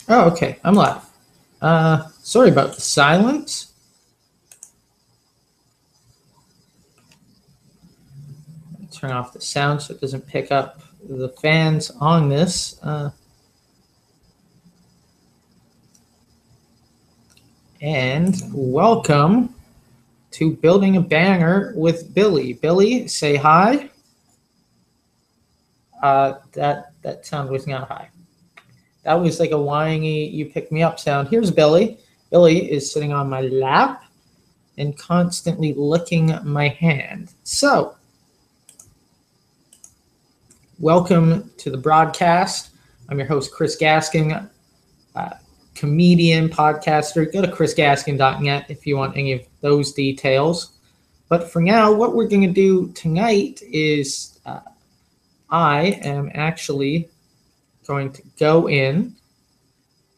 Oh, okay. I'm live. Sorry about the silence. Turn off the sound so it doesn't pick up the fans on this. And welcome to Building a Banner with Billie. Billie, say hi. That sound was not high. That was like a whiny "you pick me up" sound. Here's Billie. Billie is sitting on my lap and constantly licking my hand. So, welcome to the broadcast. I'm your host, Chris Gaskin, comedian, podcaster. Go to chrisgaskin.net if you want any of those details. But for now, what we're going to do tonight is I am actually going to go in,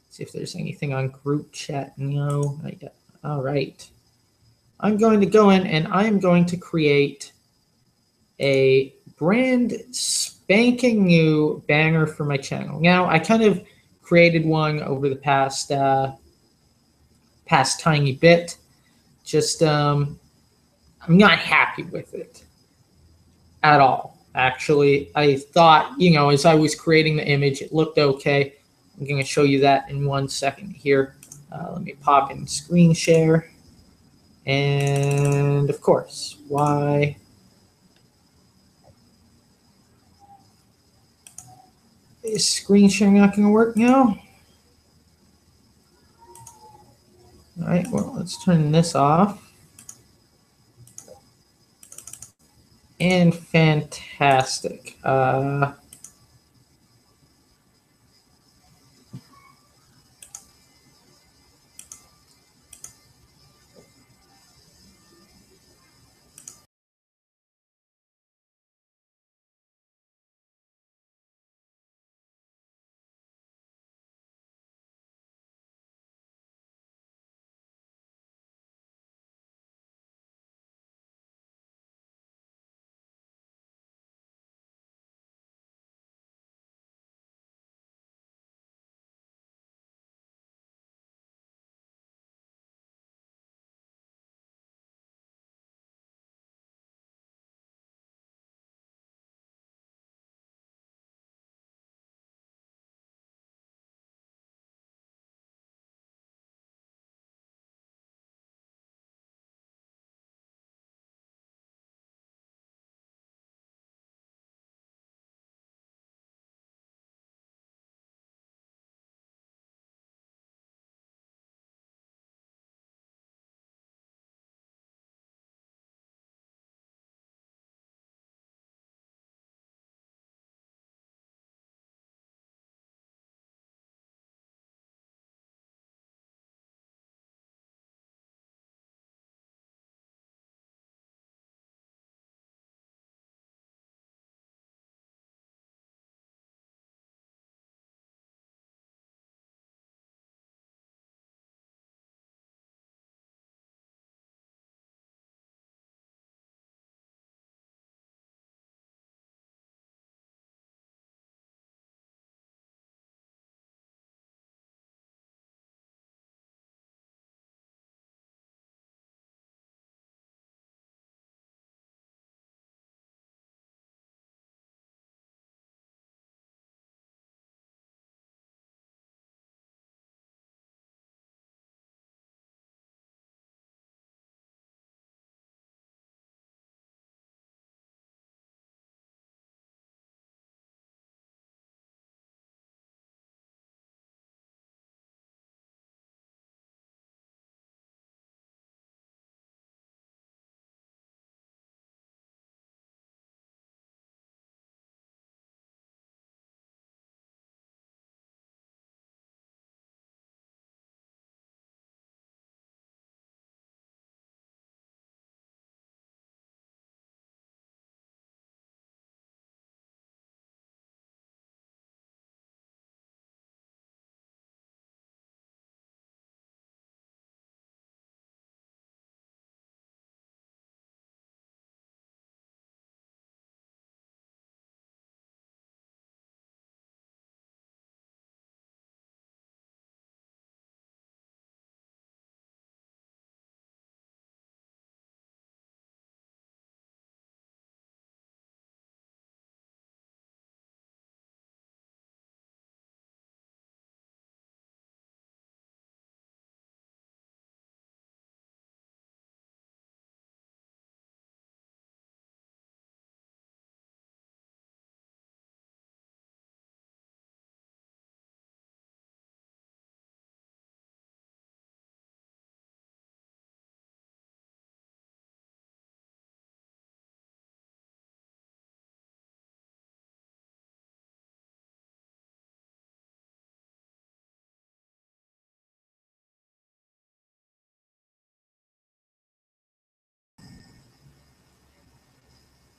see if there's anything on group chat. No, not yet. All right. I'm going to go in and I'm going to create a brand spanking new banner for my channel. Now, I kind of created one over the past tiny bit. Just I'm not happy with it at all. Actually, I thought, as I was creating the image, it looked okay. I'm going to show you that in 1 second here. Let me pop in screen share. And of course, why is screen sharing not going to work now? All right, well, let's turn this off. And fantastic.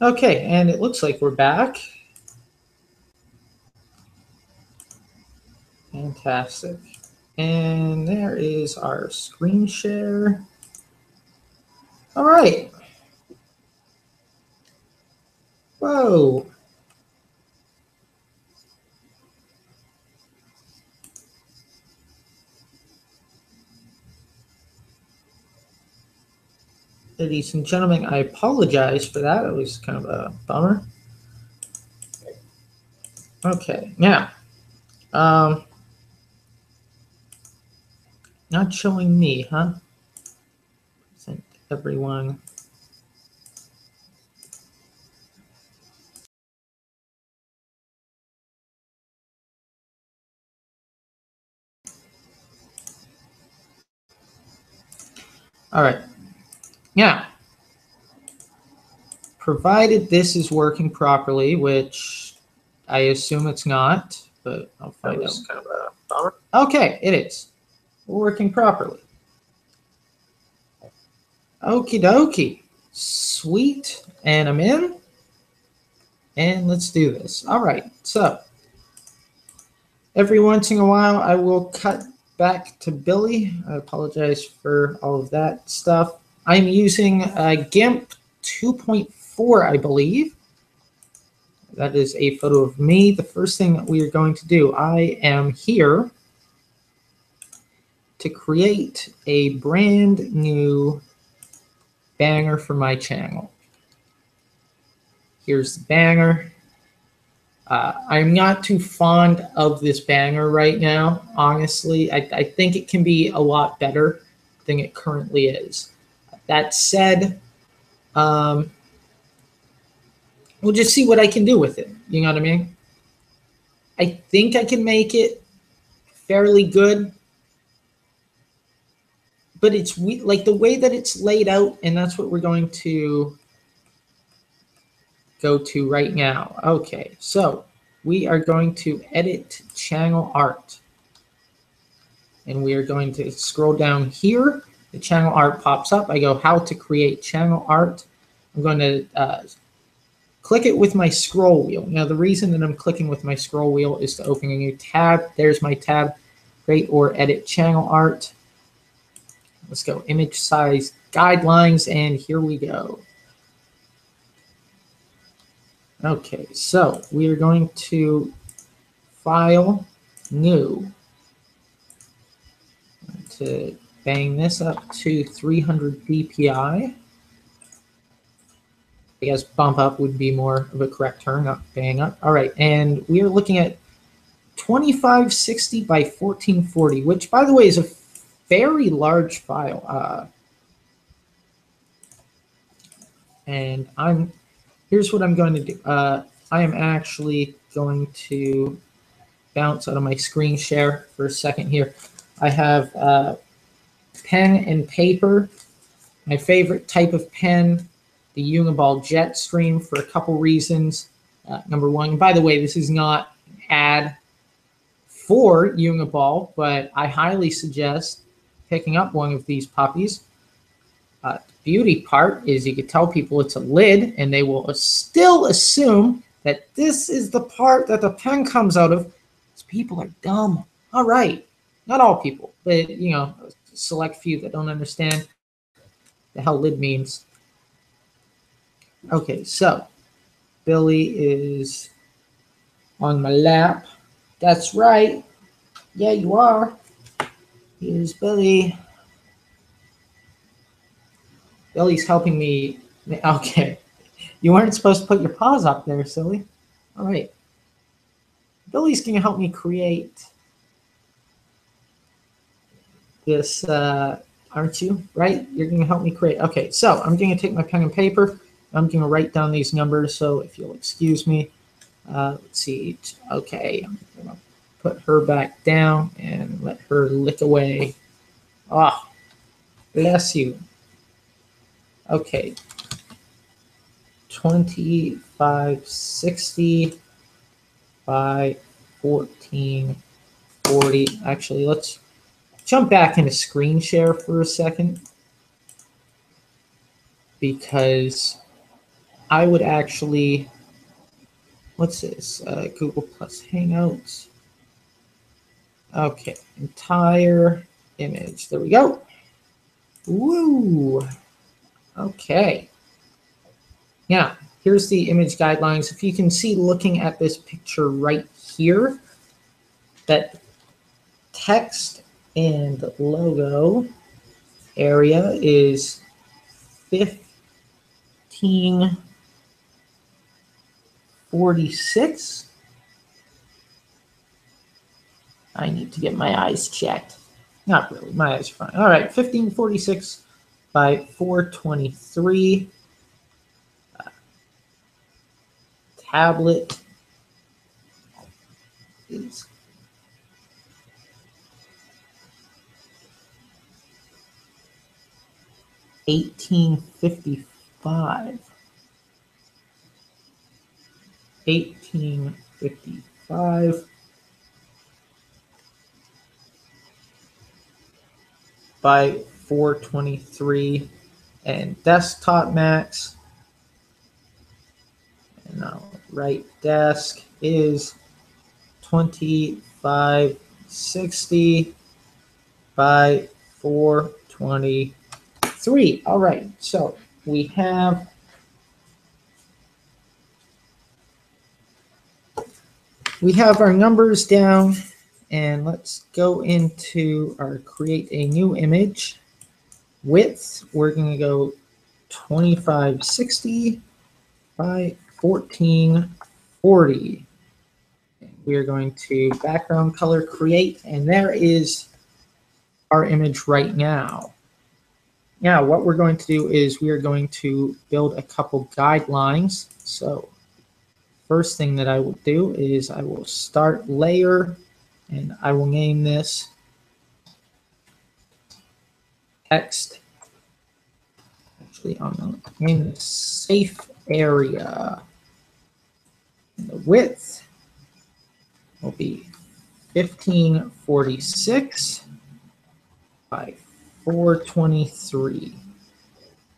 Okay, and it looks like we're back. Fantastic. And there is our screen share. All right. Whoa. Ladies and gentlemen, I apologize for that. It was kind of a bummer. Okay, now, not showing me, huh? Sent everyone. All right, now, provided this is working properly, which I assume it's not, but I'll find out. Kind of a bummer. Okay, it is. We're working properly. Okie dokie. Sweet. And I'm in. And let's do this. All right. So every once in a while, I will cut back to Billie. I apologize for all of that stuff. I'm using GIMP 2.4, I believe. That is a photo of me. The first thing that we are going to do, I am here to create a brand new banner for my channel. Here's the banner. I'm not too fond of this banner right now, honestly. I think it can be a lot better than it currently is. That said, we'll just see what I can do with it. You know what I mean? I think I can make it fairly good, but it's like the way that it's laid out, and that's what we're going to go to right now. Okay, so we are going to edit channel art. And we are going to scroll down here. The channel art pops up. I go, how to create channel art. I'm going to click it with my scroll wheel. Now, the reason that I'm clicking with my scroll wheel is to open a new tab. There's my tab, create or edit channel art. Let's go image size guidelines, and here we go. Okay, so we are going to file, new, to bang this up to 300 dpi. I guess bump up would be more of a correct term, not bang up. All right, and we are looking at 2560 by 1440, which, by the way, is a very large file. And here's what I'm going to do. I am actually going to bounce out of my screen share for a second here. I have pen and paper, my favorite type of pen, the Uniball Jetstream, for a couple reasons. Number one, by the way, this is not an ad for Uniball, but I highly suggest picking up one of these puppies. The beauty part is you can tell people it's a lid, and they will still assume that this is the part that the pen comes out of. These people are dumb. All right, not all people, but you know, a select few that don't understand the hell lid means. Okay, so Billie is on my lap. That's right. Yeah, you are. Here's Billie. Billie's helping me. Okay. You weren't supposed to put your paws up there, silly. All right. Billie's going to help me create this, aren't you? Right? You're going to help me create. Okay, so I'm going to take my pen and paper. I'm going to write down these numbers, so if you'll excuse me. Let's see. Okay, I'm going to put her back down and let her lick away. Oh, bless you. Okay. 2560 by 1440. Actually, let's jump back into screen share for a second, because I would actually, what's this? Google Plus Hangouts. Okay, entire image. There we go. Woo! Okay. Now, here's the image guidelines. If you can see looking at this picture right here, that text and logo area is 1546. I need to get my eyes checked. Not really, my eyes are fine. All right, 1546 by 423. Tablet is 1855. 1855 by 423, and desktop max, and now right desk is 2560 by 423. All right, so we have our numbers down, and let's go into our create a new image. Width, we're going to go 2560 by 1440. We are going to background color create, and there is our image right now. Now, what we're going to do is we are going to build a couple guidelines. So first thing that I will do is I will start layer, and I will name this text. Actually, I'm going to name this safe area. And the width will be 1546 by 423.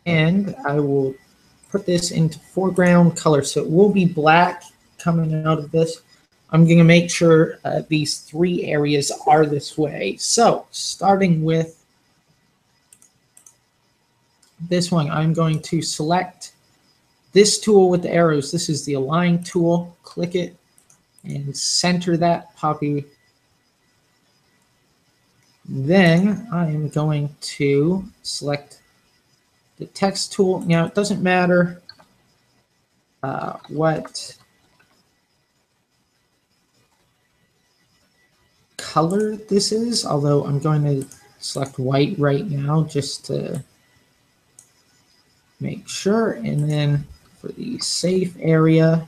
And I will put this into foreground color, so it will be black coming out of this. I'm going to make sure these three areas are this way. So starting with this one, I'm going to select this tool with the arrows. This is the align tool. Click it and center that puppy. Then I'm going to select the text tool. Now, it doesn't matter what color this is, although I'm going to select white right now just to make sure. And then for the safe area,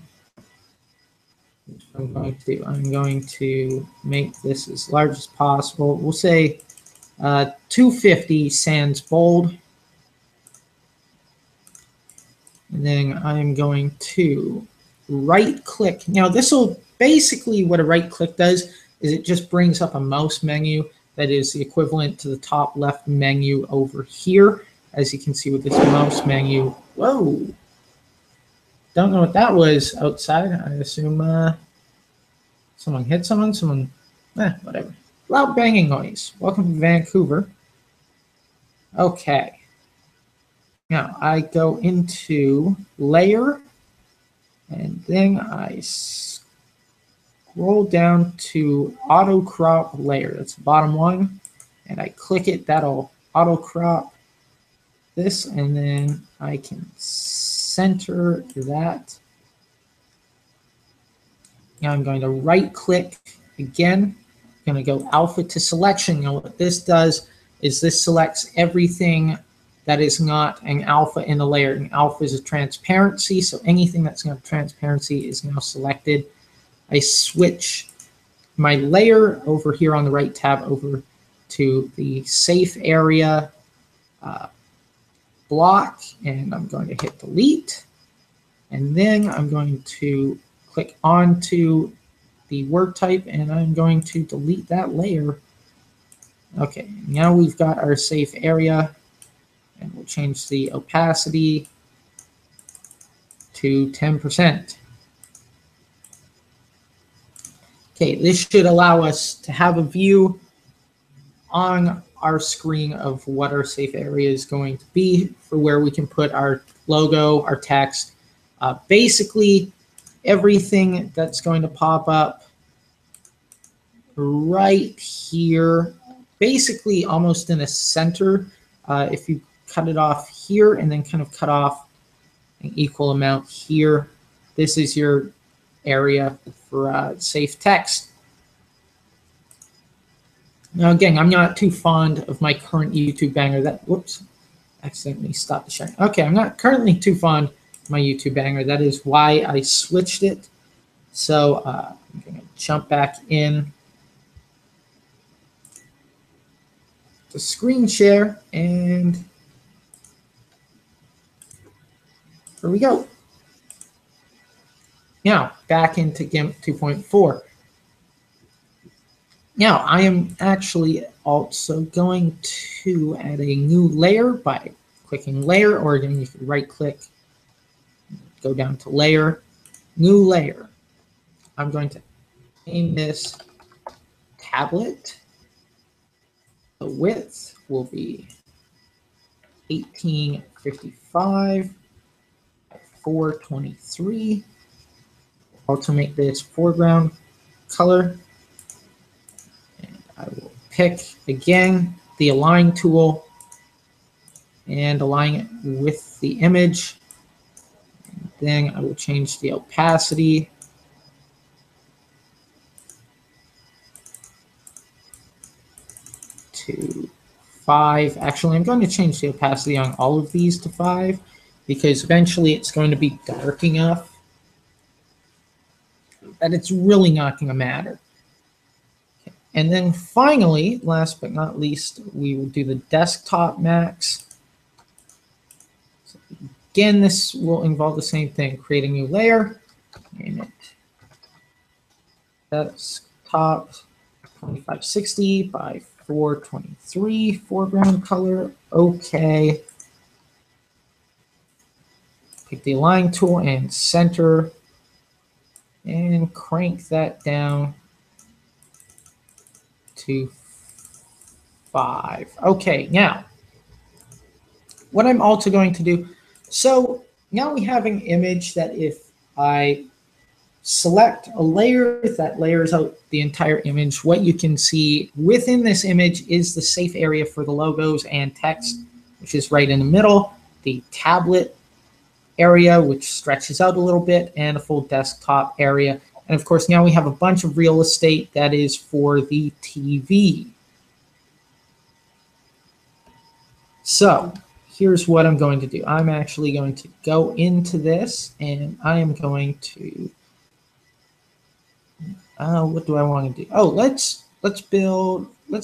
I'm going to make this as large as possible. We'll say 250 sans bold. And then I'm going to right click. Now this will basically, what a right click does is it just brings up a mouse menu that is the equivalent to the top left menu over here. As you can see with this mouse menu. Whoa. Don't know what that was outside. I assume someone hit someone, whatever. Loud banging noise. Welcome to Vancouver. Okay. Now I go into layer, and then I scroll down to auto crop layer. That's the bottom one, and I click it. That'll auto crop this, and then I can center that. Now I'm going to right click again. I'm going to go alpha to selection. Now what this does is this selects everything that is not an alpha in the layer. And alpha is a transparency, so anything that's going to have transparency is now selected. I switch my layer over here on the right tab over to the safe area block, and I'm going to hit delete, and then I'm going to click onto the word type, and I'm going to delete that layer. Okay, now we've got our safe area, and we'll change the opacity to 10%. Okay, this should allow us to have a view on our screen of what our safe area is going to be for where we can put our logo, our text, basically everything that's going to pop up right here, basically almost in a center. If you cut it off here and then kind of cut off an equal amount here, this is your area for safe text. Now again, I'm not too fond of my current YouTube banner that, whoops, accidentally stopped the sharing. Okay, I'm not currently too fond of my YouTube banner. That is why I switched it. So I'm going to jump back in to screen share, and here we go. Now back into GIMP 2.4. Now I am actually also going to add a new layer by clicking layer, or again you can right click, go down to layer, new layer. I'm going to name this tablet. The width will be 1855 by 423. Also make this foreground color. And I will pick again the align tool and align it with the image. And then I will change the opacity to 5. Actually, I'm going to change the opacity on all of these to 5 because eventually it's going to be dark enough that it's really not going to matter. Okay. And then finally, last but not least, we will do the desktop max. So again, this will involve the same thing, create a new layer, name it desktop 2560 by 423, foreground color, okay. Pick the align tool and center and crank that down to 5. Okay, now what I'm also going to do, so now we have an image that if I select a layer that layers out the entire image, what you can see within this image is the safe area for the logos and text, which is right in the middle, the tablet area, which stretches out a little bit, and a full desktop area. And of course, now we have a bunch of real estate that is for the TV. So here's what I'm going to do. I'm actually going to go into this, and I am going to what do I want to do? Oh, let's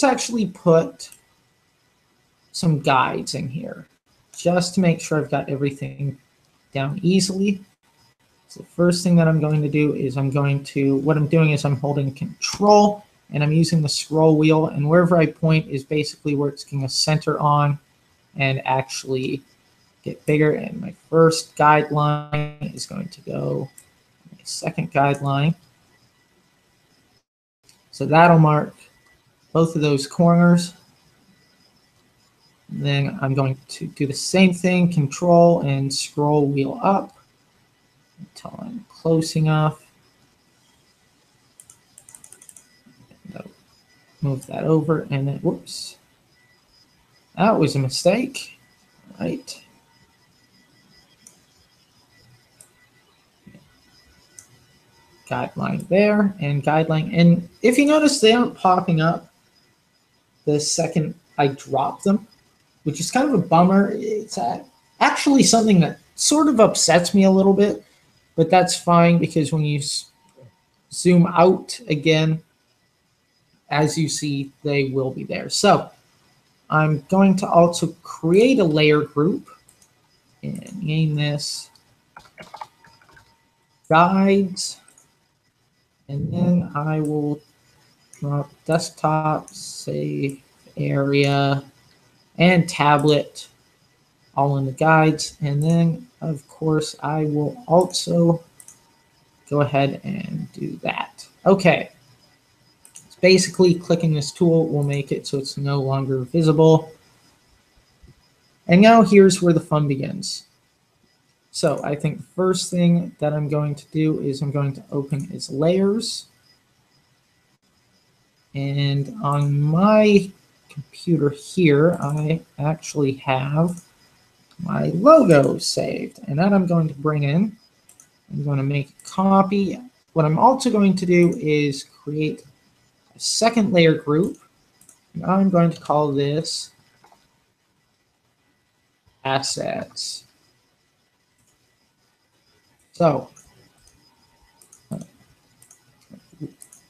actually put some guides in here just to make sure I've got everything down easily. So the first thing that I'm going to do is I'm holding Control and I'm using the scroll wheel, and wherever I point is basically where it's going to center on and actually get bigger. And my first guideline is going to go my second guideline. So that'll mark both of those corners. And then I'm going to do the same thing, Control and scroll wheel up until I'm close enough. Move that over, and then, whoops, that was a mistake, right? Guideline there, and guideline. And if you notice, they aren't popping up the second I drop them, which is kind of a bummer. It's actually something that sort of upsets me a little bit, but that's fine because when you zoom out again, as you see, they will be there. So I'm going to also create a layer group and name this guides. And then I will drop desktop, safe area, and tablet all in the guides. And then, of course, I will also go ahead and do that. Okay. It's basically clicking this tool will make it so it's no longer visible. And now here's where the fun begins. So I think the first thing that I'm going to do is I'm going to open its layers. And on my computer here, I actually have my logo saved. And that I'm going to bring in. I'm going to make a copy. What I'm also going to do is create a second layer group. And I'm going to call this assets. So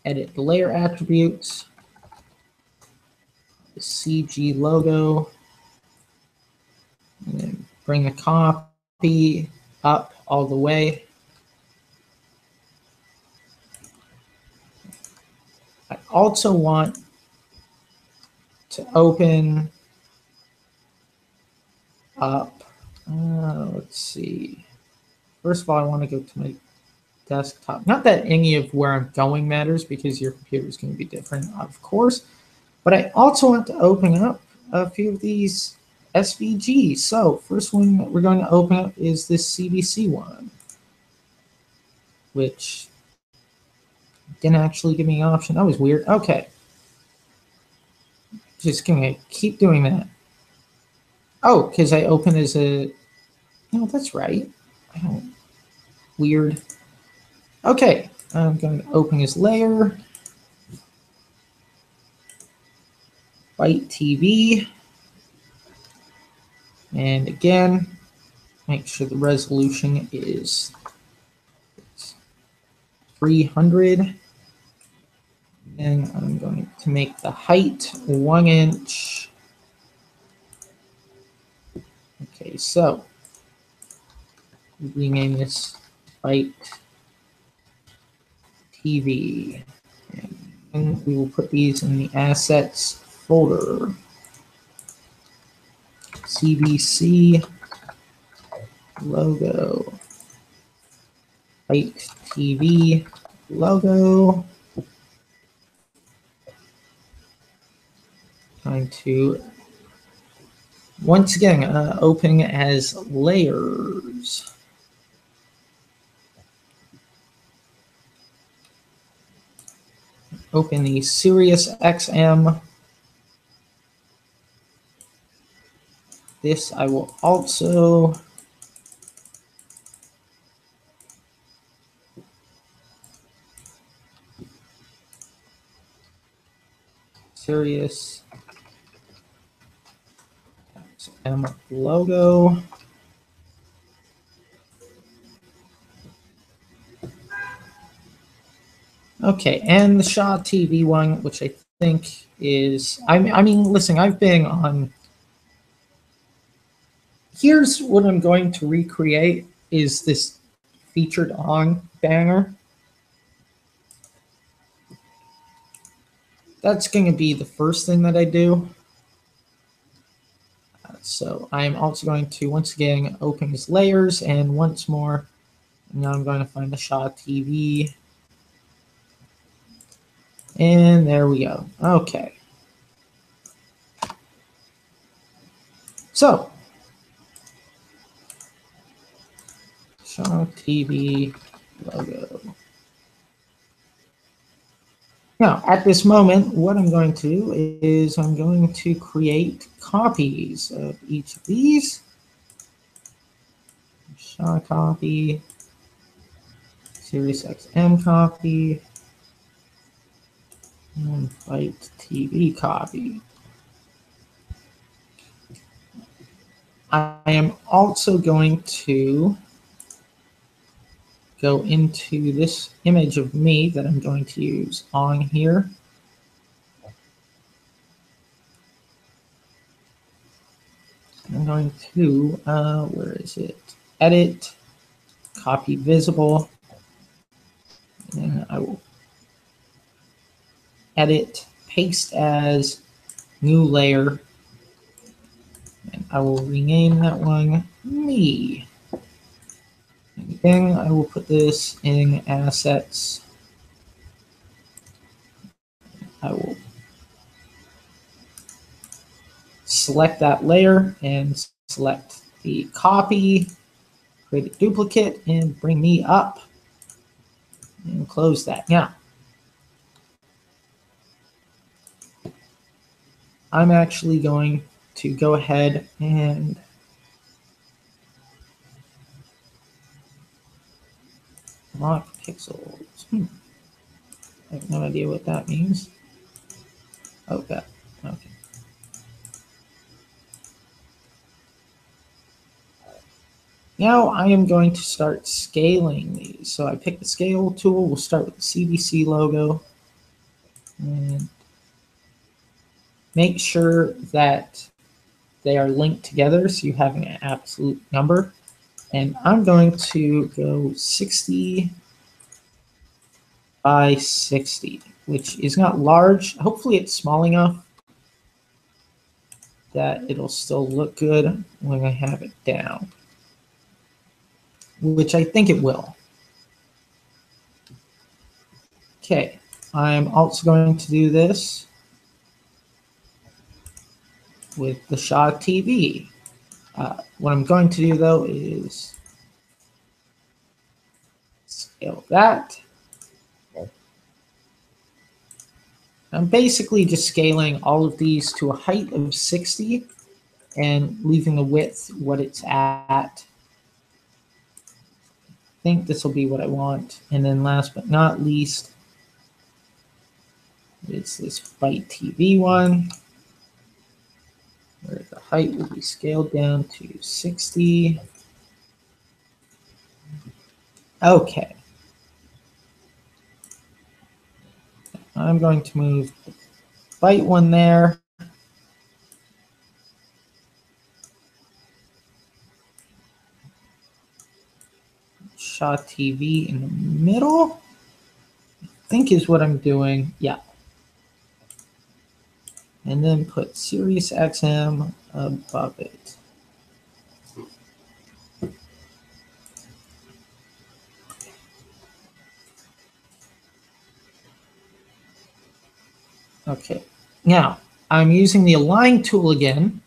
edit the layer attributes, the CG logo, and then bring the copy up all the way. I also want to open up, let's see. First of all, I want to go to my desktop. Not that any of where I'm going matters because your computer is going to be different, of course. But I also want to open up a few of these SVGs. So first one that we're going to open up is this CBC one, which didn't actually give me an option. That was weird. Okay. Just going to keep doing that. Oh, because I open as a... No, that's right. I don't... Weird. Okay. I'm going to open as layer. Byte TV. And again, make sure the resolution is 300. And I'm going to make the height 1 inch. Okay, so rename this Byte TV. And we will put these in the assets folder. CBC logo. Byte TV logo. Going to once again open as layers. Open the Sirius XM. This I will also Sirius XM logo. Okay, and the Shaw TV one, which I think is, I mean, listen, I've been on, here's what I'm going to recreate is this featured on banner. That's going to be the first thing that I do. So I'm also going to, once again, open these layers, and once more, now I'm going to find the Shaw TV. And there we go. Okay. So, Shaw TV logo. Now, at this moment, what I'm going to do is I'm going to create copies of each of these. Shaw copy, Sirius XM copy, and Byte TV copy. I am also going to go into this image of me that I'm going to use on here. I'm going to, where is it? Edit, copy visible, and I will edit, paste as, new layer, and I will rename that one me. And then I will put this in assets. I will select that layer and select the copy, create a duplicate, and bring me up and close that. Now, I'm actually going to go ahead and lock pixels. I have no idea what that means. Oh, that. Okay. Now I am going to start scaling these. So I pick the scale tool. We'll start with the CBC logo. And make sure that they are linked together so you have an absolute number. And I'm going to go 60 by 60, which is not large. Hopefully it's small enough that it'll still look good when I have it down, which I think it will. Okay, I'm also going to do this with the Shaw TV. What I'm going to do though is scale that. I'm basically just scaling all of these to a height of 60 and leaving the width what it's at. I think this will be what I want. And then last but not least, it's this Byte TV one, where the height will be scaled down to 60. Okay. I'm going to move the Byte one there. Shaw TV in the middle, I think is what I'm doing. Yeah. And then put Sirius XM above it. Okay, now I'm using the Align tool again.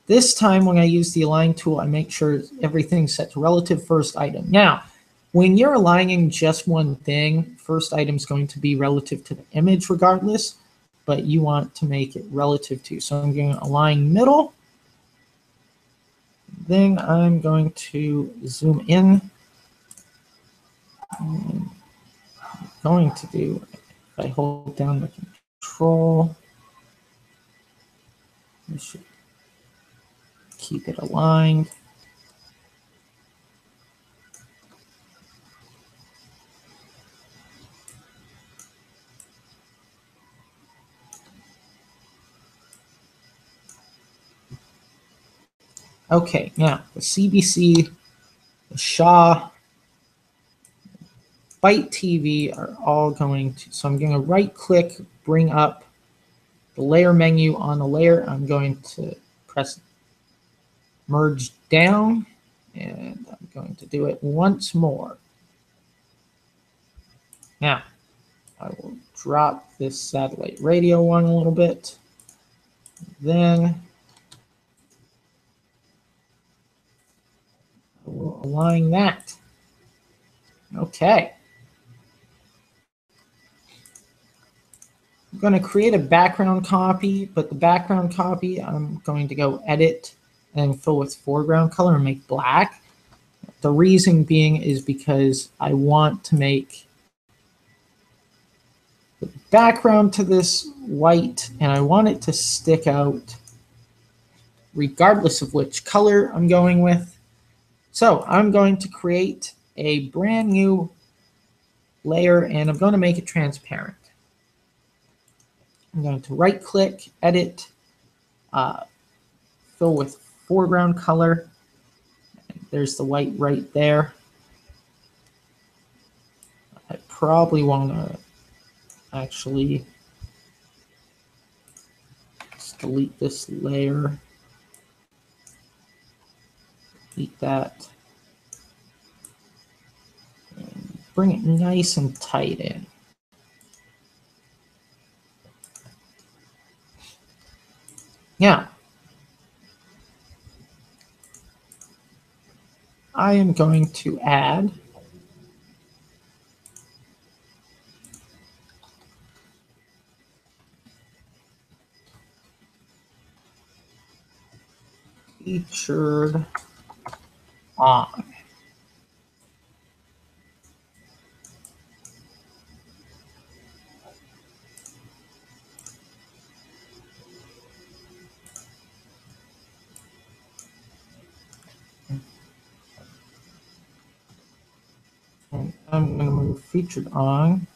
This time when I use the Align tool, I make sure everything's set to relative first item. Now, when you're aligning just one thing, first item is going to be relative to the image regardless, but you want to make it relative to. So I'm going to align middle. Then I'm going to zoom in. I'm going to do, if I hold down the control, I should keep it aligned. Okay, now the CBC, the Shaw, Byte TV are all going to, so I'm going to right click, bring up the layer menu on the layer. I'm going to press merge down, and I'm going to do it once more. Now, I will drop this satellite radio one a little bit. Then I will align that. Okay. I'm going to create a background copy, but the background copy, I'm going to go edit and fill with foreground color and make black. The reason being is because I want to make the background to this white, and I want it to stick out regardless of which color I'm going with. So I'm going to create a brand new layer, and I'm going to make it transparent. I'm going to right click, edit, fill with foreground color. There's the white right there. I probably want to actually just delete this layer. delete that. And bring it nice and tight in. Now, I am going to add featured on. And I'm going to move featured on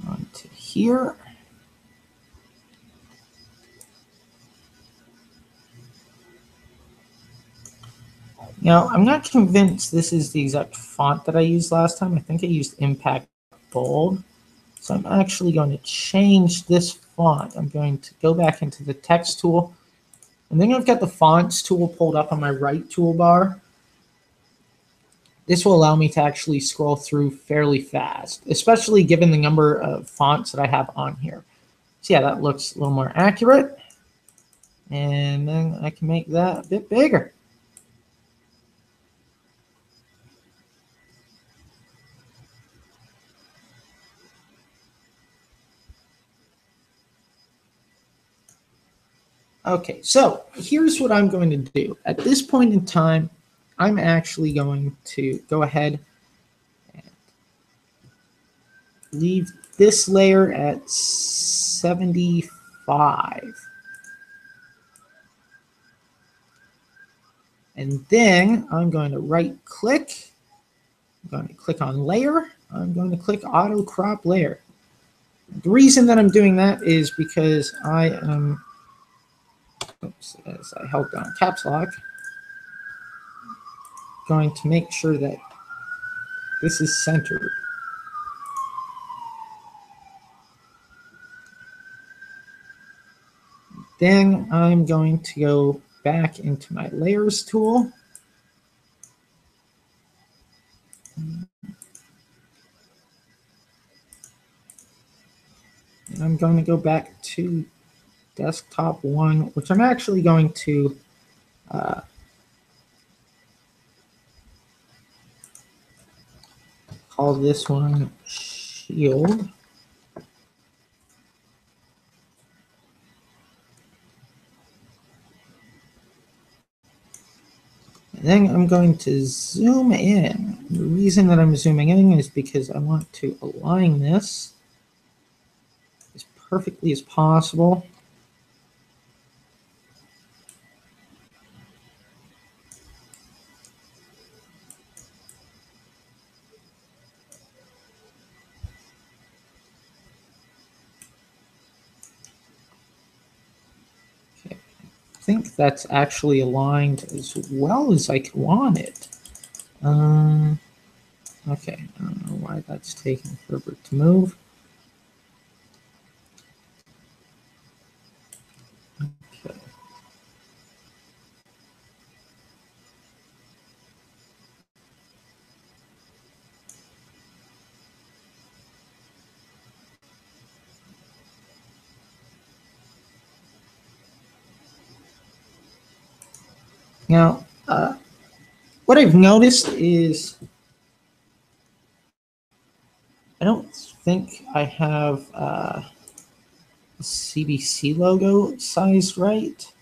onto here. Now, I'm not convinced this is the exact font that I used last time. I think I used Impact Bold. So I'm actually going to change this font. I'm going to go back into the text tool. And then I've got the fonts tool pulled up on my right toolbar. This will allow me to actually scroll through fairly fast, especially given the number of fonts that I have on here. So yeah, that looks a little more accurate. And then I can make that a bit bigger. Okay, so here's what I'm going to do. At this point in time, I'm actually going to go ahead and leave this layer at 75. And then I'm going to right click. I'm going to click on layer. I'm going to click auto crop layer. The reason that I'm doing that is because I am, oops, as I held down caps lock, going to make sure that this is centered. Then I'm going to go back into my layers tool. And I'm going to go back to desktop 1, which I'm actually going to call this one shield. And then I'm going to zoom in. The reason that I'm zooming in is because I want to align this as perfectly as possible. Okay. I think that's actually aligned as well as I could want it. Okay, I don't know why that's taking forever to move. Okay. Now, what I've noticed is I don't think I have the CBC logo sized right.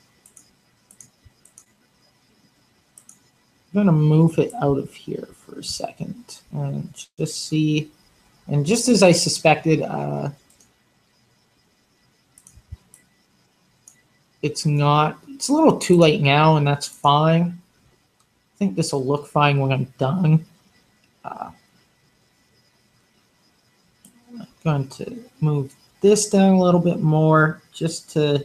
I'm going to move it out of here for a second and just see. And just as I suspected, it's not. It's a little too late now, and that's fine. I think this will look fine when I'm done. I'm going to move this down a little bit more just to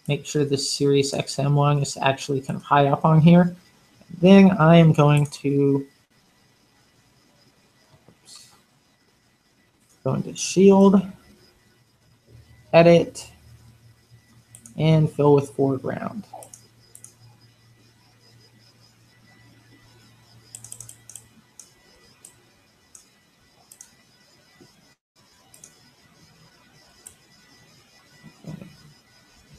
make sure this Sirius XM one is actually kind of high up on here. Then I am going to go into Shield, Edit, and fill with foreground.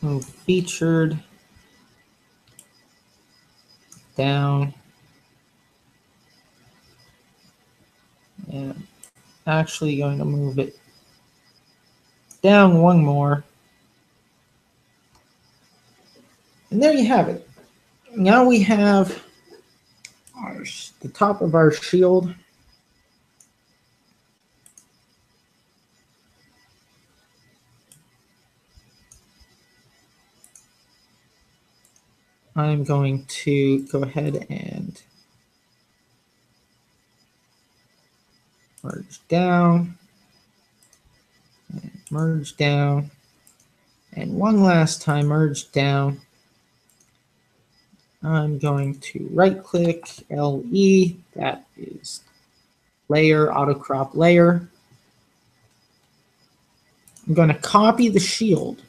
Move featured down, and actually going to move it down one more. And there you have it. Now we have the top of our shield. I'm going to go ahead and merge down, and merge down, and one last time merge down. I'm going to right click LE, that is layer, auto crop layer. I'm going to copy the shield,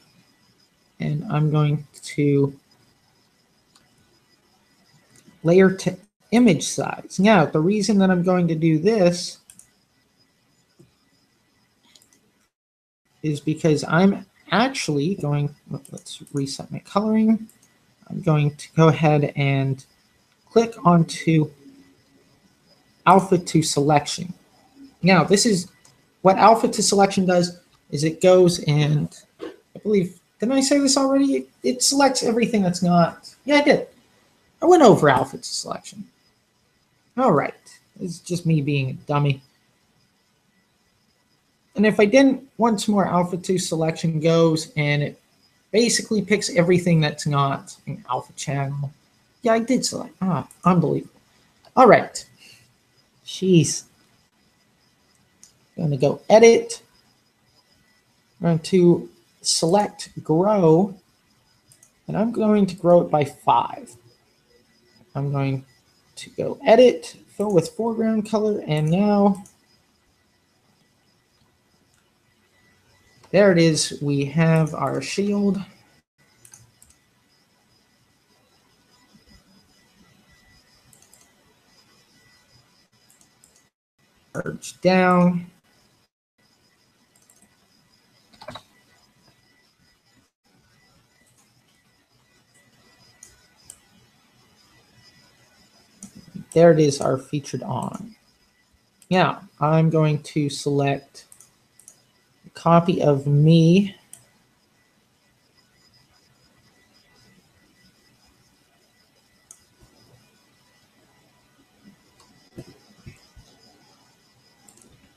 and I'm going to layer to image size. Now, the reason that I'm going to do this is because I'm actually going, let's reset my coloring. I'm going to go ahead and click onto alpha to selection. Now, this is what alpha to selection does, is it goes and, I believe, didn't I say this already? It selects everything that's not, yeah, I did. I went over alpha to selection. All right, this is just me being a dummy. And if I didn't, once more alpha to selection goes and it basically picks everything that's not an alpha channel. Yeah, I did select. Ah, unbelievable. All right. Jeez. I'm going to go edit. I'm going to select grow, and I'm going to grow it by 5. I'm going to go edit, fill with foreground color, and now there it is. We have our shield. Merge down. There it is, our featured on. Now, I'm going to select a copy of me.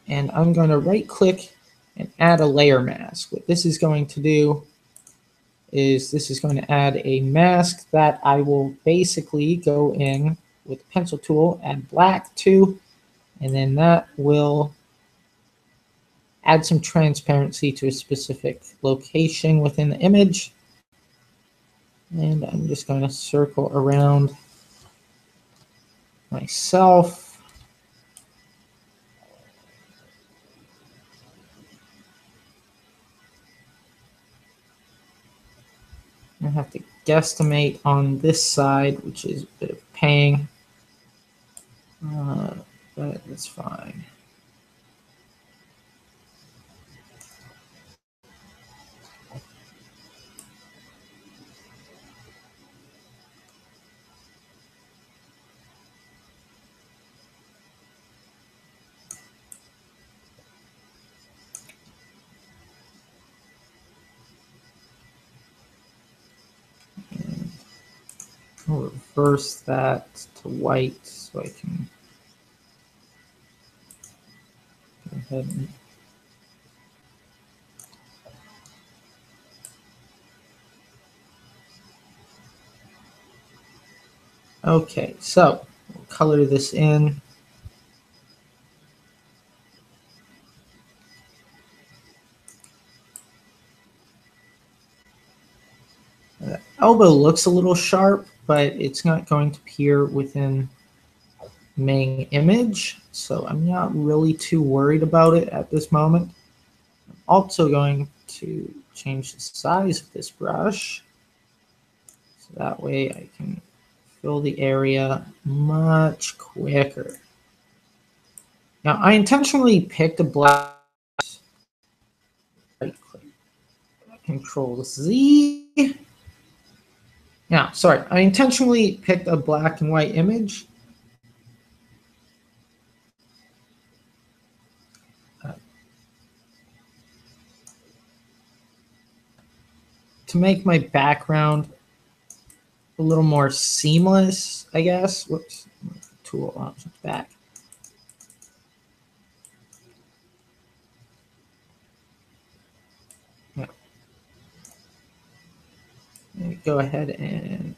And I'm going to right click and add a layer mask. What this is going to do is this is going to add a mask that I will basically go in with the pencil tool, add black to, and then that will add some transparency to a specific location within the image. And I'm just going to circle around myself. I have to guesstimate on this side, which is a bit of pain, but that's fine. I'll reverse that to white so I can go ahead and okay, so we'll color this in. The elbow looks a little sharp, but it's not going to appear within the main image, so I'm not really too worried about it at this moment. also going to change the size of this brush so that way I can fill the area much quicker. Now I intentionally picked a black, right click, Control Z. Now, sorry, I intentionally picked a black and white image. To make my background a little more seamless, I guess. Whoops, tool options back. Yeah. Go ahead and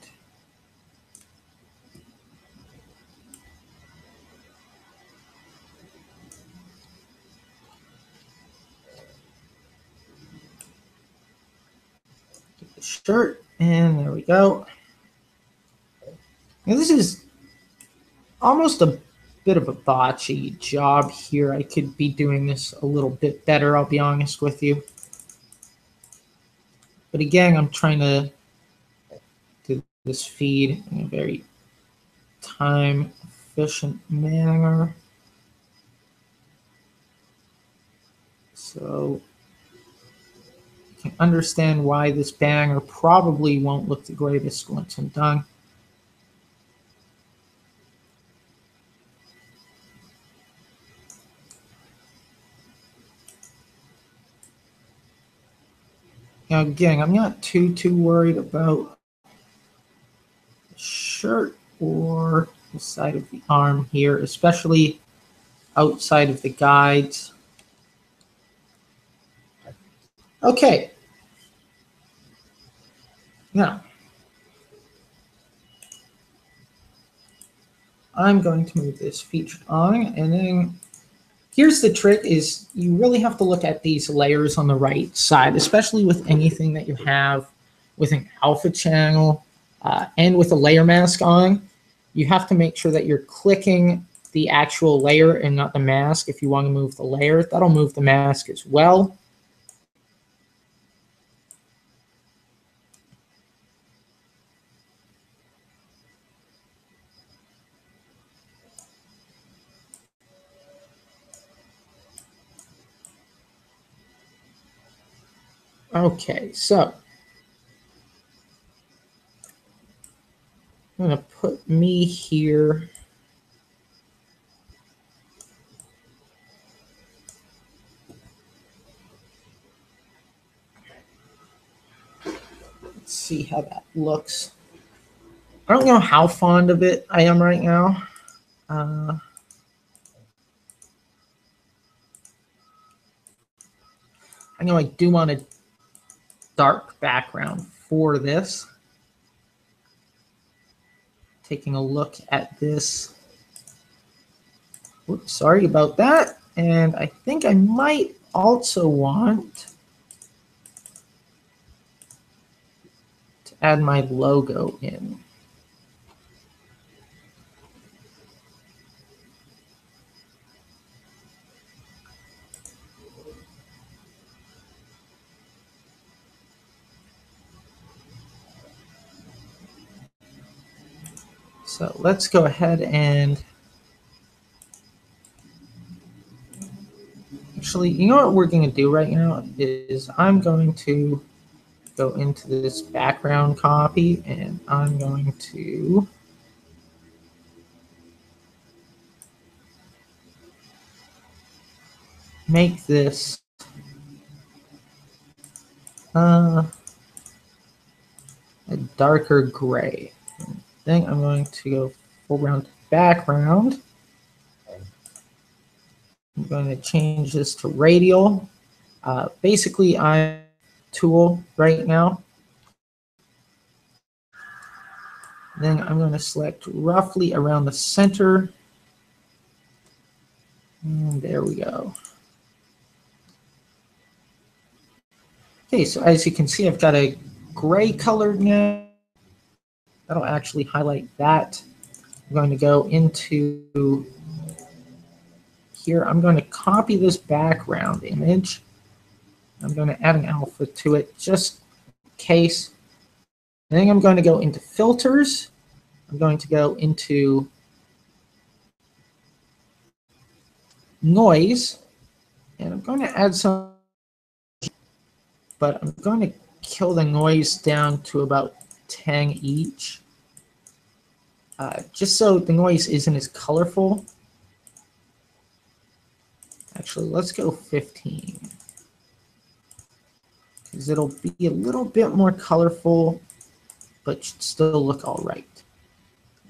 get the shirt, and there we go. Now this is almost a bit of a botchy job here. I could be doing this a little bit better, I'll be honest with you. But again, I'm trying to do this feed in a very time efficient manner. So you can understand why this banner probably won't look the greatest once I'm done. Now again, I'm not too worried about the shirt or the side of the arm here, especially outside of the guides. Okay. Now, I'm going to move this featured on, and then here's the trick is you really have to look at these layers on the right side, especially with anything that you have with an alpha channel and with a layer mask on. You have to make sure that you're clicking the actual layer and not the mask. If you want to move the layer, that'll move the mask as well. Okay, so I'm going to put me here. Let's see how that looks. I don't know how fond of it I am right now. I know I do want a dark background for this. Taking a look at this. Oops, sorry about that. And I think I might also want to add my logo in. So let's go ahead and actually, you know what we're going to do right now is I'm going to go into this background copy and I'm going to make this a darker gray. Then I'm going to go foreground to background. I'm going to change this to radial. Basically, I'm tool right now. Then I'm going to select roughly around the center. And there we go. Okay, so as you can see, I've got a gray colored now. That'll actually highlight that. I'm going to go into here. I'm going to copy this background image. I'm going to add an alpha to it just in case. And then I'm going to go into filters. I'm going to go into noise, and I'm going to add some, but I'm going to kill the noise down to about 10 each, just so the noise isn't as colorful. Actually, let's go 15, because it'll be a little bit more colorful, but should still look all right.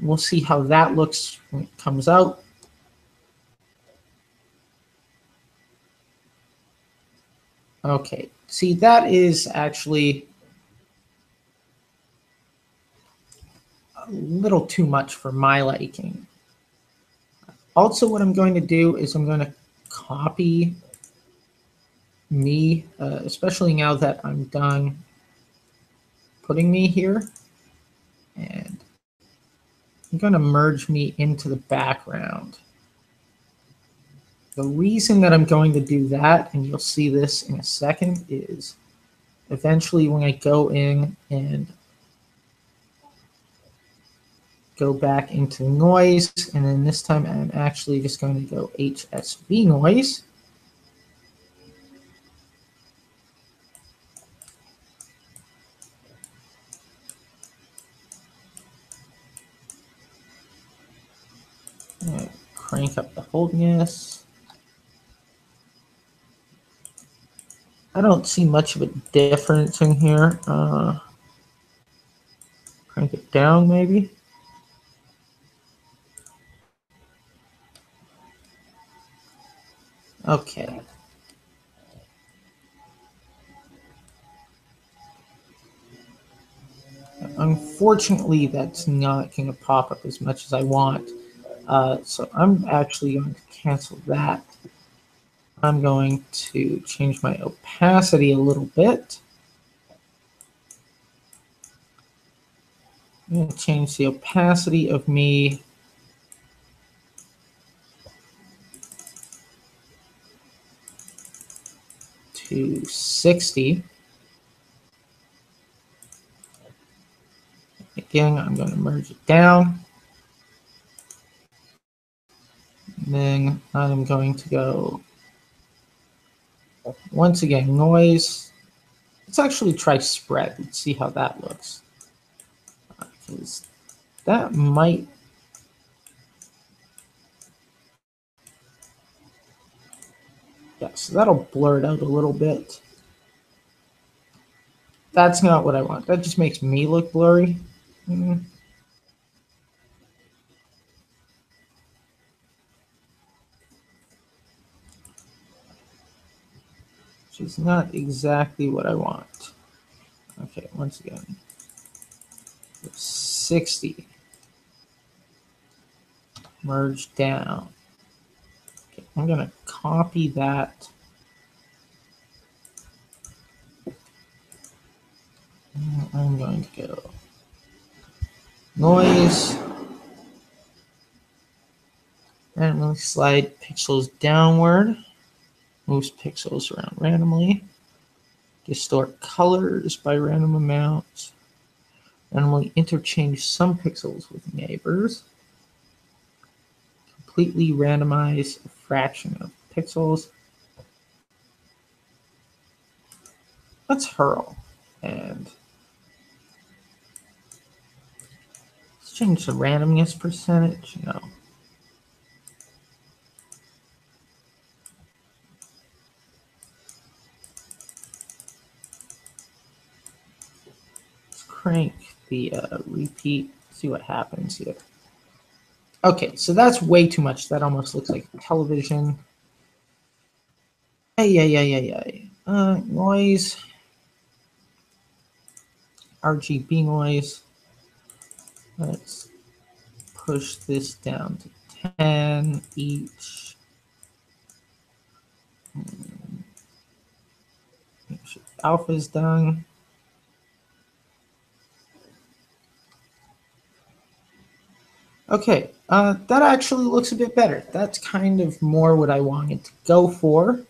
We'll see how that looks when it comes out. Okay, see, that is actually a little too much for my liking. Also, what I'm going to do is I'm going to copy me, especially now that I'm done putting me here, and I'm going to merge me into the background. The reason that I'm going to do that, and you'll see this in a second, is eventually when I go in and go back into noise, and then this time I'm actually just going to go HSV noise. Crank up the boldness. I don't see much of a difference in here. Crank it down maybe. Okay. Unfortunately, that's not going to pop up as much as I want. So I'm actually going to cancel that. I'm going to change my opacity a little bit. I'm going to change the opacity of me to 60. Again, I'm going to merge it down. And then I'm going to go, once again, noise. Let's actually try spread and see how that looks. Because that might, yeah, so that'll blur it out a little bit. That's not what I want. That just makes me look blurry. Which is not exactly what I want. Okay, once again, 60. Merge down. Okay, I'm going to copy that. I'm going to go noise. Randomly slide pixels downward. Moves pixels around randomly. Distort colors by random amounts. Randomly interchange some pixels with neighbors. Completely randomize a fraction of pixels. Let's hurl. And let's change the randomness percentage. No. Let's crank the repeat. See what happens here. Okay, so that's way too much. That almost looks like television. Noise. RGB noise. Let's push this down to 10 each. Make sure alpha is done. Okay, that actually looks a bit better. That's kind of more what I wanted to go for.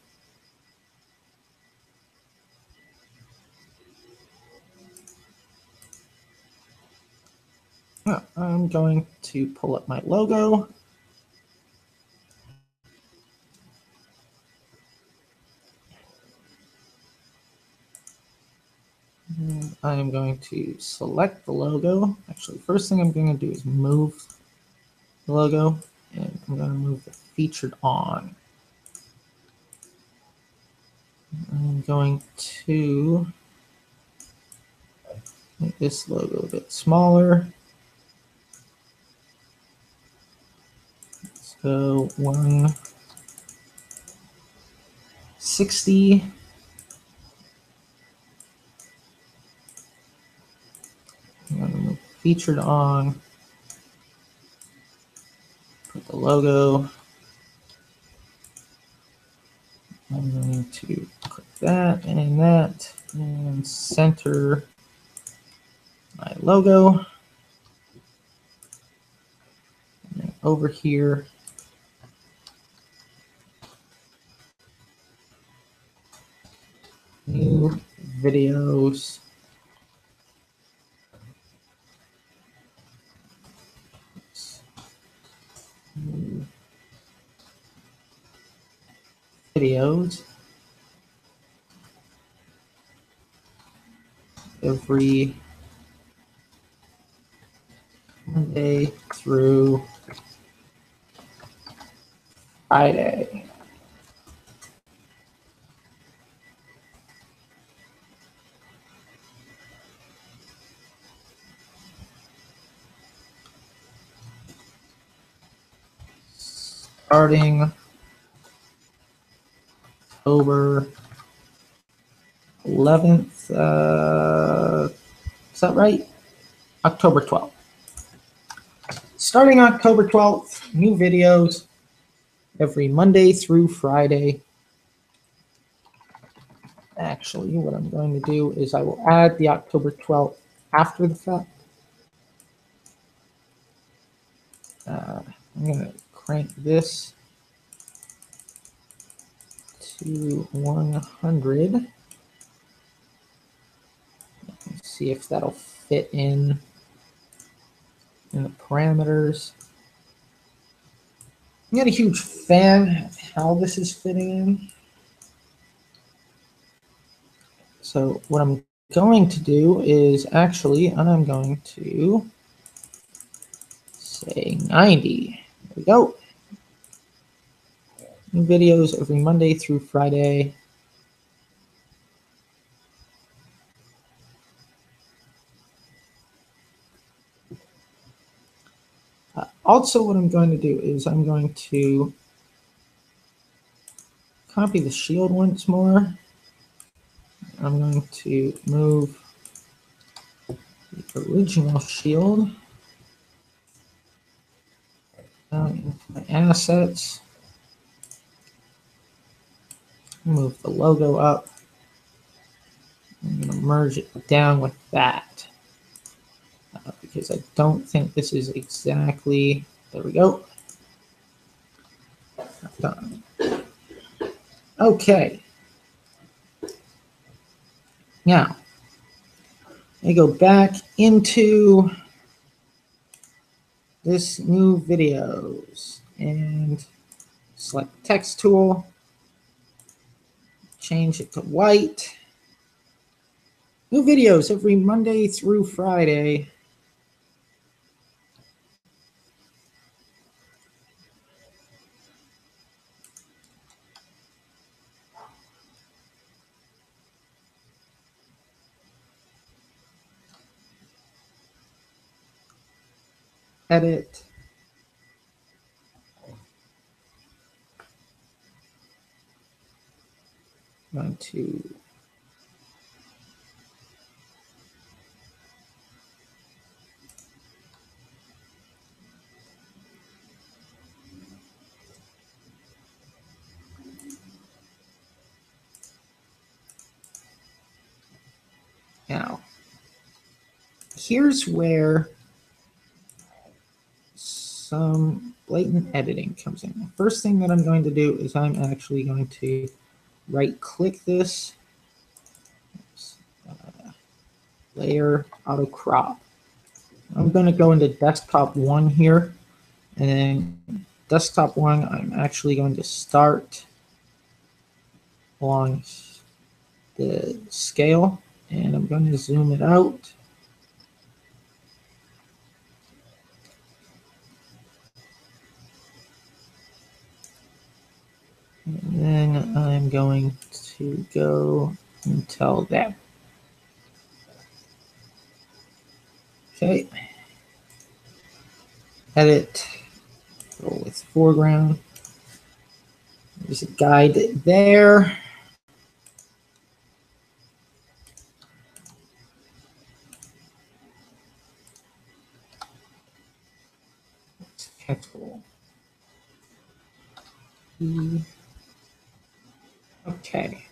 I'm going to pull up my logo. And I'm going to select the logo. Actually, first thing I'm going to do is move the logo, and I'm going to move the featured on. I'm going to make this logo a bit smaller. Let's go 160. I'm going to move featured on. Put the logo. I'm going to click that, and center my logo. And then over here, new videos. New videos every Monday through Friday. Starting October 11th. Is that right? October 12th. Starting October 12th, new videos every Monday through Friday. Actually, what I'm going to do is I will add the October 12th after the fact. I'm going to crank this to 100. Let's see if that'll fit in the parameters. I'm not a huge fan of how this is fitting in. So what I'm going to do is actually, I'm going to say 90. There we go. New videos every Monday through Friday. Also, what I'm going to do is I'm going to copy the shield once more. I'm going to move the original shield down into my assets. Move the logo up. I'm going to merge it down with that because I don't think this is exactly, there we go. Done. Okay. Now, I go back into this new videos and select text tool, change it to white. New videos every Monday through Friday. Edit. Going to now. Here's where some blatant editing comes in. The first thing that I'm going to do is I'm actually going to right-click this, layer auto crop. I'm going to go into desktop 1 here, and then desktop 1, I'm actually going to start along the scale, and I'm going to zoom it out. And then I'm going to go until there. Okay. Edit, go with foreground. There's a guide there. Control E. Okay.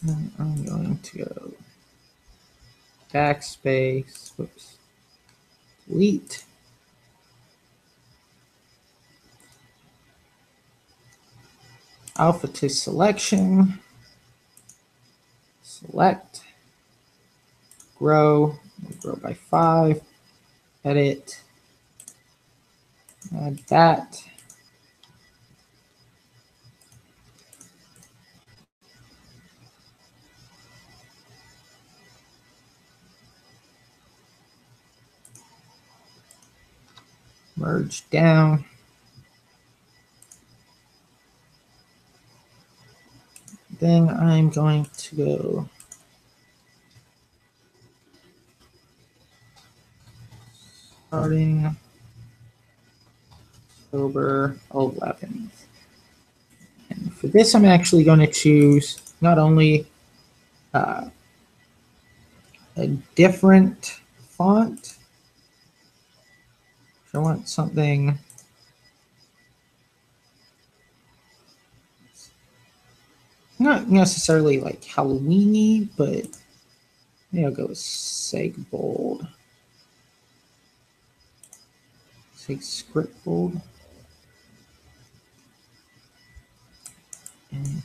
And I'm going to go backspace, whoops, delete. Alpha to selection, select, grow by 5, edit, add that. Merge down. Then I'm going to go starting October 11th. And for this, I'm actually going to choose not only a different font. I want something not necessarily like Halloweeny, but maybe I'll go with Seg Bold. Seg Script Bold. And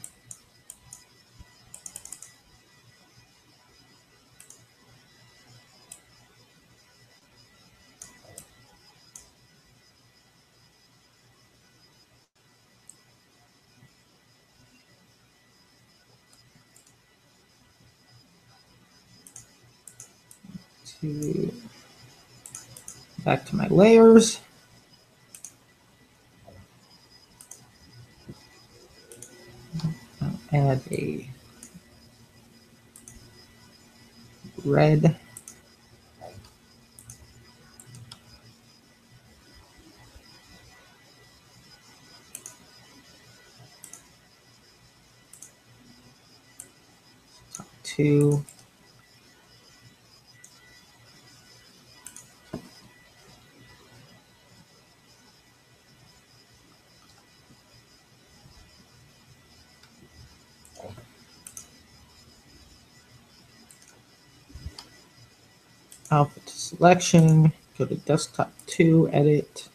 back to my layers. I'll add a red. Two. Alpha to selection, go to desktop 2, edit,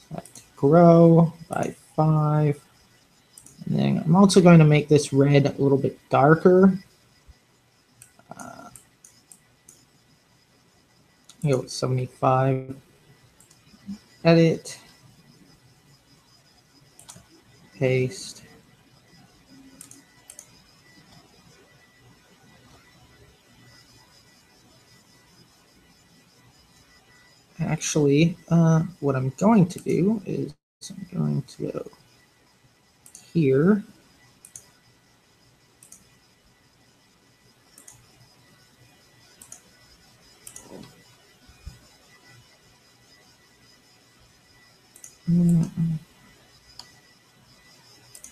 select grow by 5. And then I'm also going to make this red a little bit darker. Go with 75, edit, paste. Actually, what I'm going to do is I'm going to go here.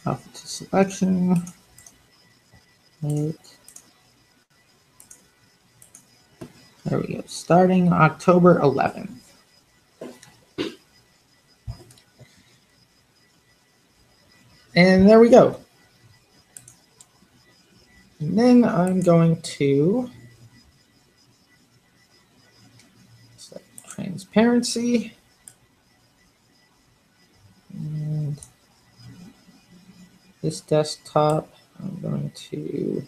Alpha to selection. Edit. There we go. Starting October 11th. And there we go. And then I'm going to select transparency. And this desktop, I'm going to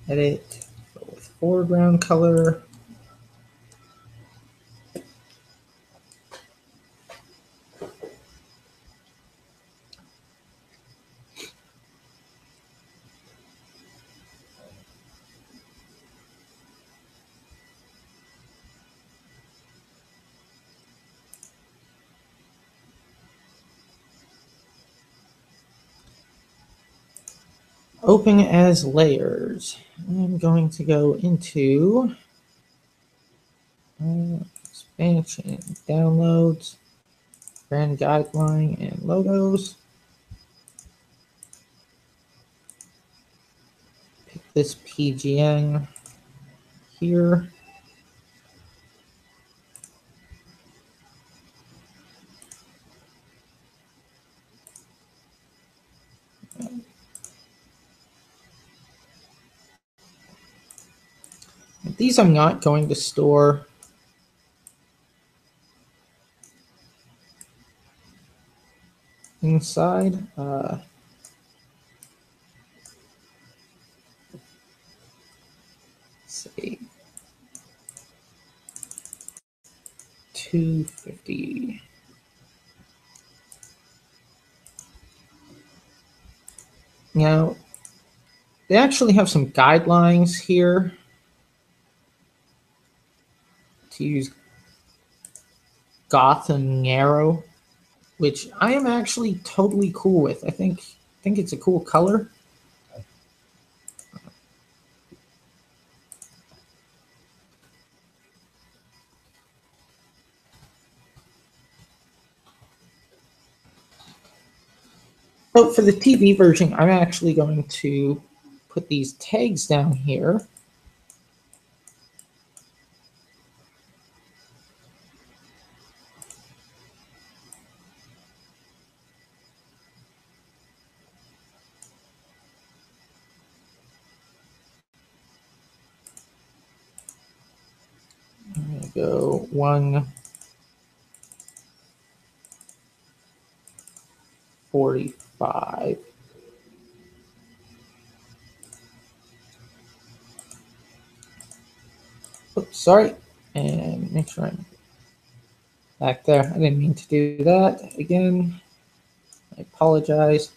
edit with foreground color. Open as layers. I'm going to go into expansion, downloads, brand guideline, and logos. Pick this PGN here. These I'm not going to store. Inside, let's see, 250. Now, they actually have some guidelines here to use Gotham Narrow, which I am actually totally cool with. I think it's a cool color. So for the TV version, I'm actually going to put these tags down here. I'm going to go 145. Oops, sorry. And make sure I'm back there. I didn't mean to do that again. I apologize.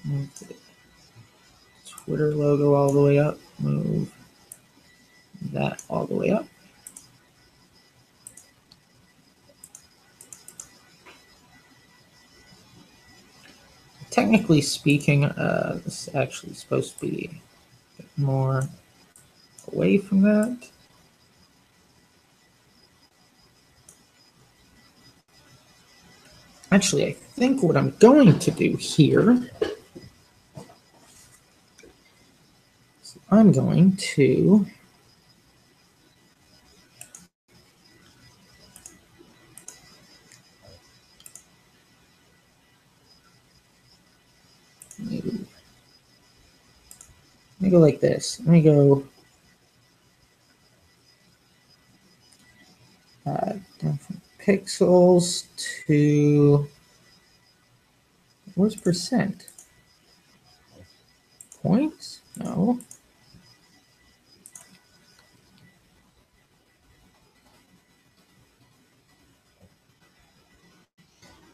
Move the Twitter logo all the way up. Move that all the way up. Technically speaking, this is actually supposed to be a bit more away from that. Actually, I think what I'm going to do here is I'm going to let me go like this. Let me go down from pixels to, where's percent? Points? No.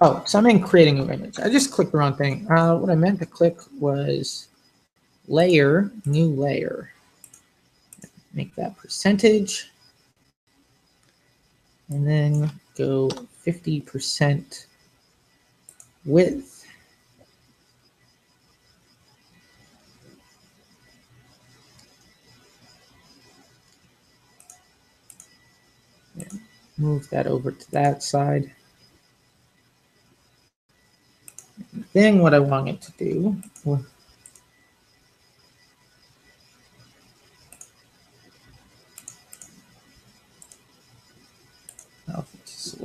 Oh, so I'm in creating an image. I just clicked the wrong thing. What I meant to click was layer, new layer. Make that percentage. And then go 50% width. And move that over to that side. And then what I want it to do,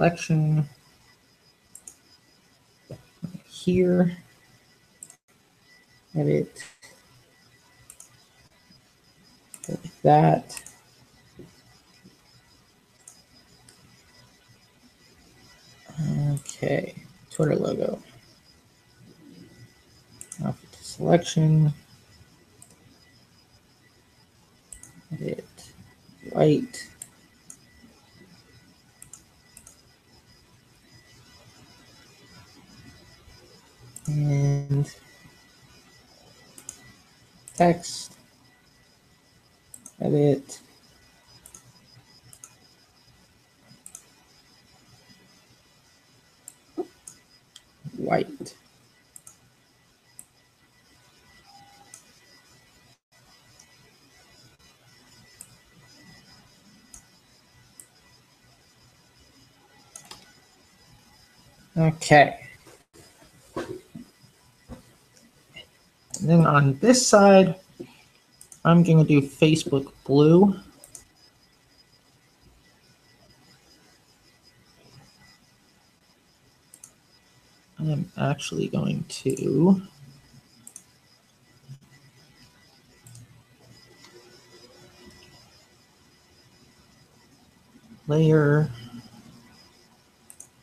selection here, edit like that. Okay, Twitter logo. Off to selection, edit white. And text, edit white. Okay. And then on this side, I'm going to do Facebook blue. I'm actually going to layer,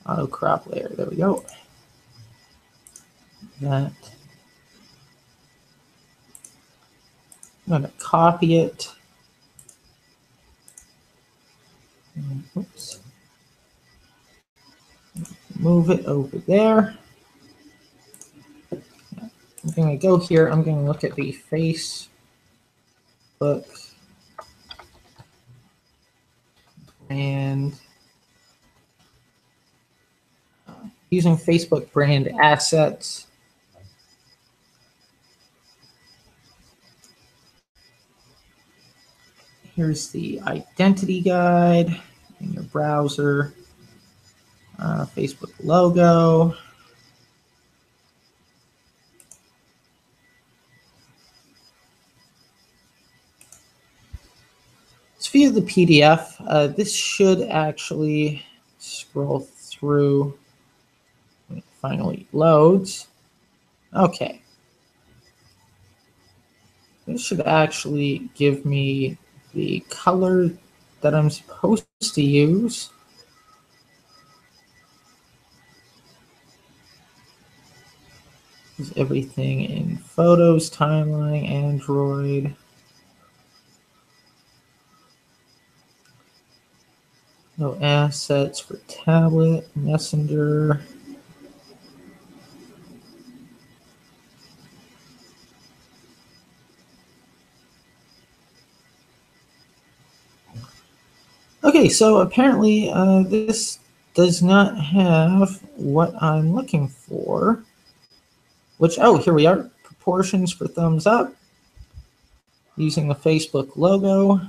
auto crop layer. There we go. That. I'm going to copy it. Oops. Move it over there. I'm going to go here. I'm going to look at the Facebook and using Facebook brand assets. Here's the identity guide in your browser. Facebook logo. Let's view the PDF. This should actually scroll through when it finally loads. Okay. This should actually give me the color that I'm supposed to use. Is everything in Photos, Timeline, Android. No assets for tablet, Messenger. Okay, so apparently this does not have what I'm looking for, which, oh, here we are, proportions for thumbs up, using the Facebook logo.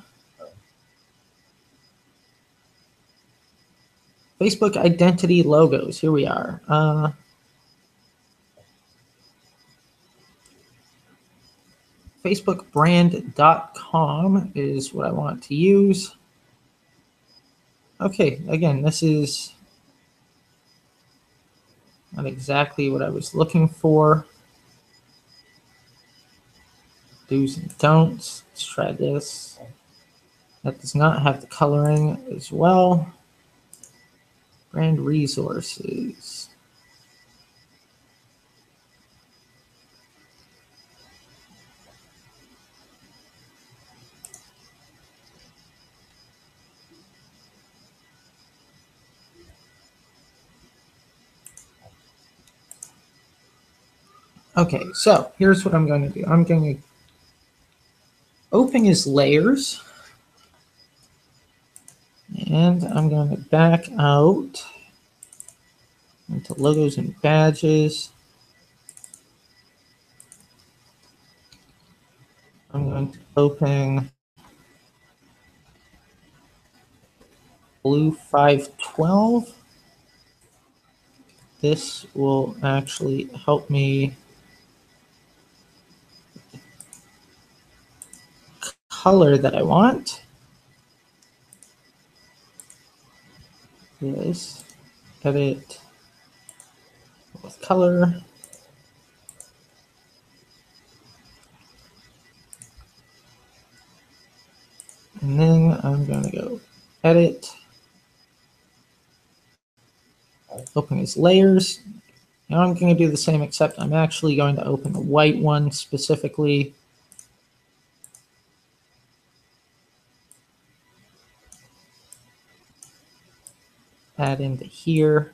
Facebook identity logos, here we are. FacebookBrand.com is what I want to use. Okay, again, this is not exactly what I was looking for. Do's and don'ts. Let's try this. That does not have the coloring as well. Brand resources. Okay, so here's what I'm going to do. I'm going to open his layers. And I'm going to back out into logos and badges. I'm going to open Blue 512. This will actually help me color that I want. Yes. edit with color. And then I'm going to go edit, open as layers. Now I'm going to do the same, except I'm actually going to open the white one specifically. Add into here.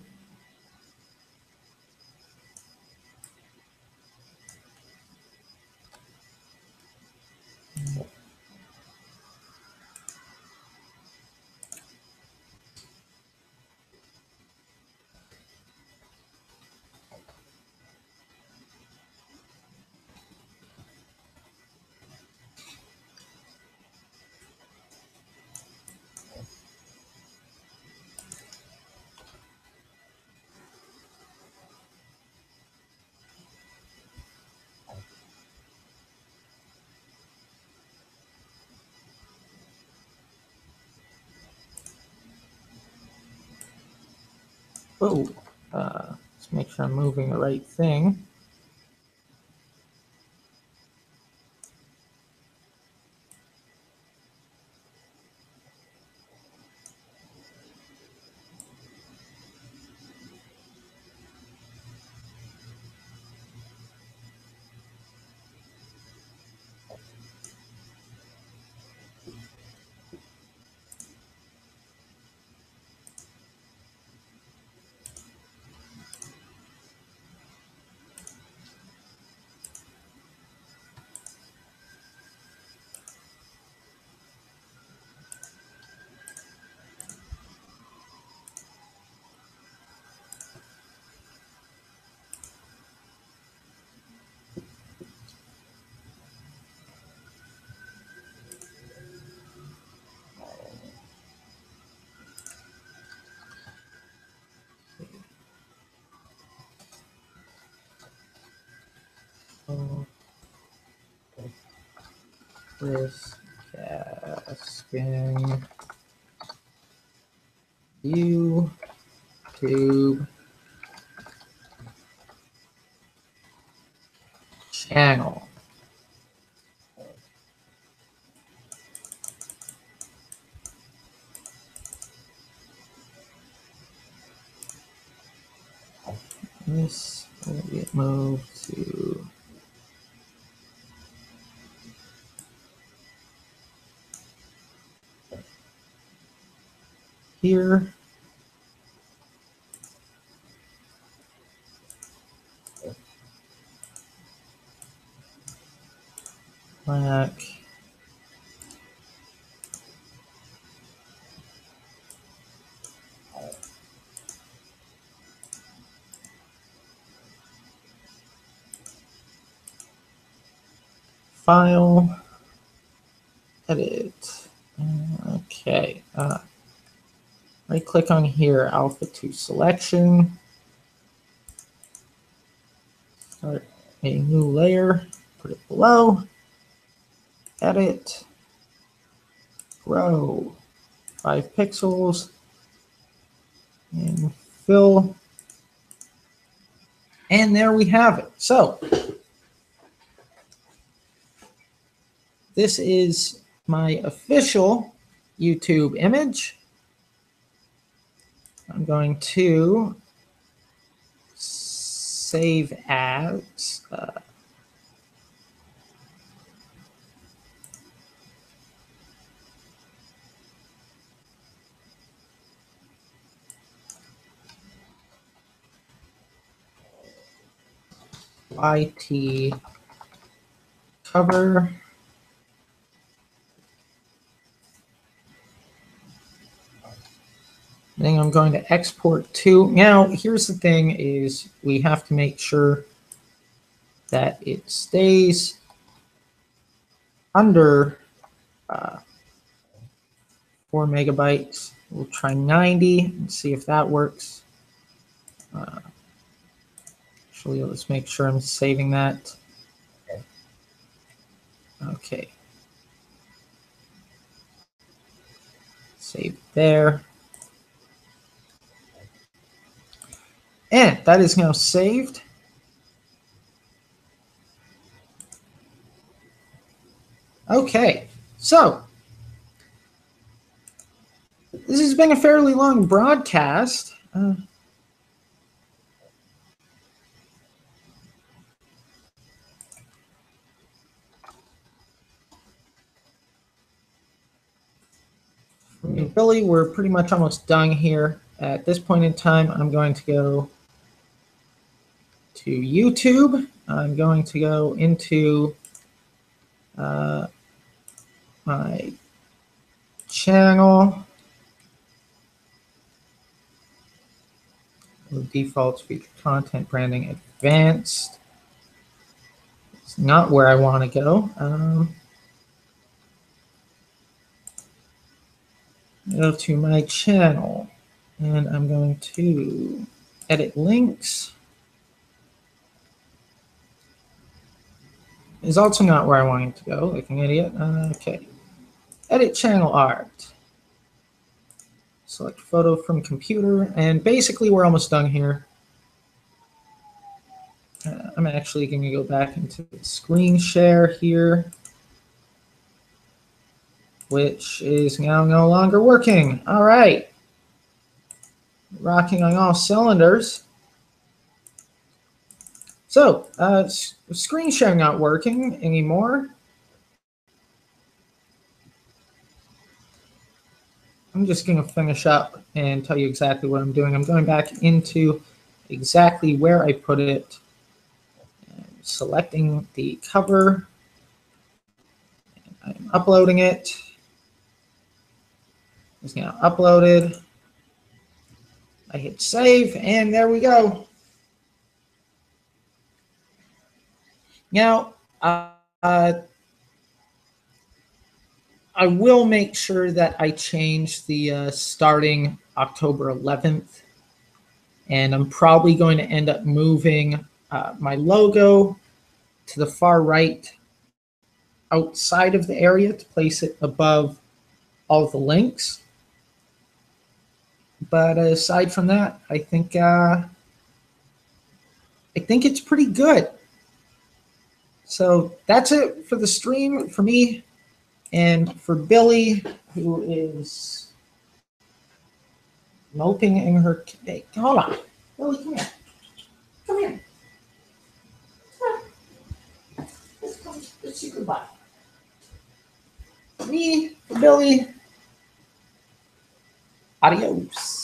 Oh, let's make sure I'm moving the right thing. Chris Gaskin YouTube channel. This will get moved to here. Black. File. Edit. Okay. Right click on here, Alpha 2 selection. Start a new layer. Put it below. Edit. Grow. 5 pixels. And fill. And there we have it. So this is my official YouTube image. I'm going to save as. YT cover. Then I'm going to export to. Now, here's the thing is we have to make sure that it stays under 4 megabytes. We'll try 90 and see if that works. Actually, let's make sure I'm saving that. Okay. Save there. And that is now saved. Okay, so this has been a fairly long broadcast. Billie, we're pretty much almost done here. At this point in time, I'm going to go to YouTube. I'm going to go into my channel. Defaults, feature content, branding, advanced. It's not where I want to go. Go to my channel, and I'm going to edit links. Is also not where I want it to go, like an idiot. Okay. Edit channel art. Select photo from computer, and basically we're almost done here. I'm actually going to go back into the screen share here, which is now no longer working. All right. Rocking on all cylinders. So, screen share not working anymore. I'm just going to finish up and tell you exactly what I'm doing. I'm going back into exactly where I put it, selecting the cover. I'm uploading it. It's now uploaded. I hit save, and there we go. Now, I will make sure that I change the starting October 11th, and I'm probably going to end up moving my logo to the far right outside of the area to place it above all the links. But aside from that, I think it's pretty good. So that's it for the stream for me and for Billie, who is moping in her. Hey, hold on, Billie, come here. Come here. Let's say goodbye. Me, Billie. Adios.